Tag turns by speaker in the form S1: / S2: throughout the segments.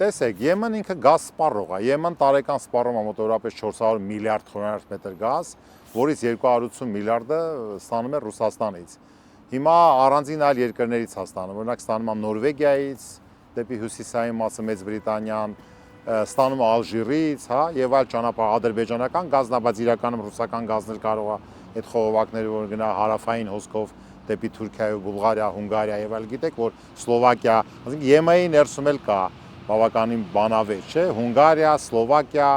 S1: Տեսեք, Եմեն ինքը գազ սպառող է։ Եմեն տարեկան սպառում է մոտավորապես 400 միլիարդ խորանարդ մետր գազ, որից 280 միլիարդը ստանում է Ռուսաստանից։ Հիմա առանձին այլ երկրներից է ստանում, օրինակ ստանում է Նորվեգիայից, դեպի հյուսիսային մասը Մեծ Բրիտանիան, ստանում է Ալժիրից, հա, եւ այլ ճանապարհ ադրբեջանական գազն է, բայց իրականում ռուսական գազներ կարող է այդ խողովակները որ գնա հարավային հոսքով դեպի Թուրքիա, Բուլղարիա, Հունգարիա եւ այլ գիտեք, որ Սլովակիա, ասենք Եմեի ներսում էլ կա բավականին բանավեճ, չէ, Հունգարիա, Սլովակիա,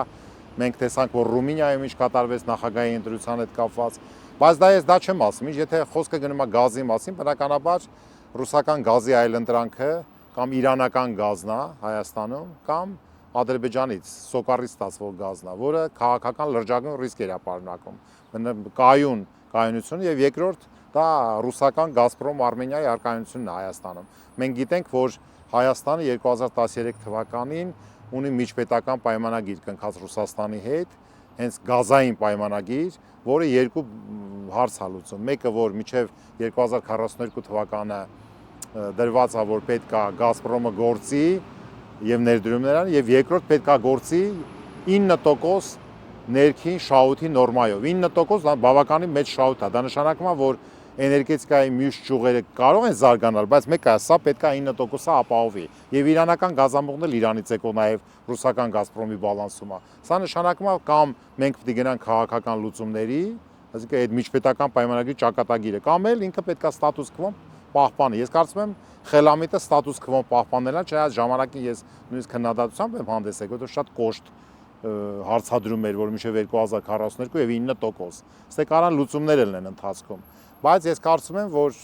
S1: մենք տեսանք, որ Ռումինիայում ինչ կատարվեց նախագահի ընտրության հետ կապված, բայց դա չեմ ասում, եթե խոսքը գնում է գազի մասին, բնականաբար ռուսական գազի այլընտրանքը կամ իրանական գազն է Հայաստանում կամ Ադրբեջանից սոկարից ստացվող գազն է, որը քաղաքական լրջագույն ռիսկ էր ապարունակում, կայունություն եւ երկրորդ դա ռուսական Գազպրոմ Արմենիայի առկայությունն է Հայաստանում։ Մենք գիտենք, որ Հայաստանը 2013 թվականին ունի միջպետական պայմանագիր կնքած Ռուսաստանի հետ, հենց գազային պայմանագիր, որը երկու հարց է լուծում։ Մեկը, որ մինչև 2042 թվականը դրված է, որ պետք է Գազպրոմը գործի եւ ներդրումներ անի, եւ երկրորդ պետք է գործի 9% ներքին շահույթի նորմայով։ 9% դա բավականին մեծ շահույթ է։ Դա նշանակում է, որ էներգետիկայի մյուս ճյուղերը կարող են զարգանալ, բայց մեկը սա պետք է 9%-ը ապահովի։ Եվ իրանական գազամուղն էլ Իրանից եկող նաև ռուսական Գազպրոմի բալանսում է։ Սա նշանակում է կամ մենք պետք է գնանք քաղաքական լուծումների, այսինքն այդ միջպետական պայմանագրի ճակատագիրը, կամ էլ ինքը պետք է ստատուս քվոն պահպանի։ Ես կարծում եմ խելամիտը ստատուս քվոն պահպանելն է, չնայած ժամանակին ես նույնիսկ քննադատությամբ եմ հանդես եկել, որտեղ շատ կոշտ հարցադրում էր, որ մինչև 2042 եւ 9%։ Ստե կարան լուծումներ լինեն ընթացքում։ Բայց ես կարծում եմ, որ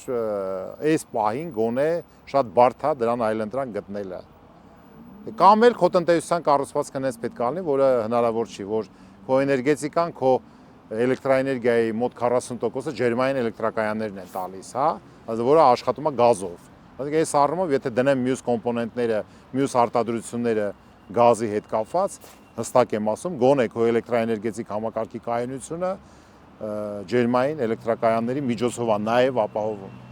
S1: այս պահին գոնե շատ բարդ է դրան այլընտրանք գտնելը։ Կամ էլ քո տնտեսության կառուցվածքն էս պետք է լինի, որը հնարավոր չի, որ քո էներգետիկան, քո էլեկտրաէներգիայի մոտ 40%-ը ջերմային էլեկտրակայաններն են տալիս, հա, որը աշխատում է գազով։ Այսինքն այս առումով, եթե դնեմ մյուս կոմպոնենտները, մյուս արտադրությունները գազի հետ կապված, հստակ եմ ասում, գոնե քո էլեկտրաէներգետիկ համակարգի կայունությունը ջերմային էլեկտրակայանների միջոցով է նաև ապահովում։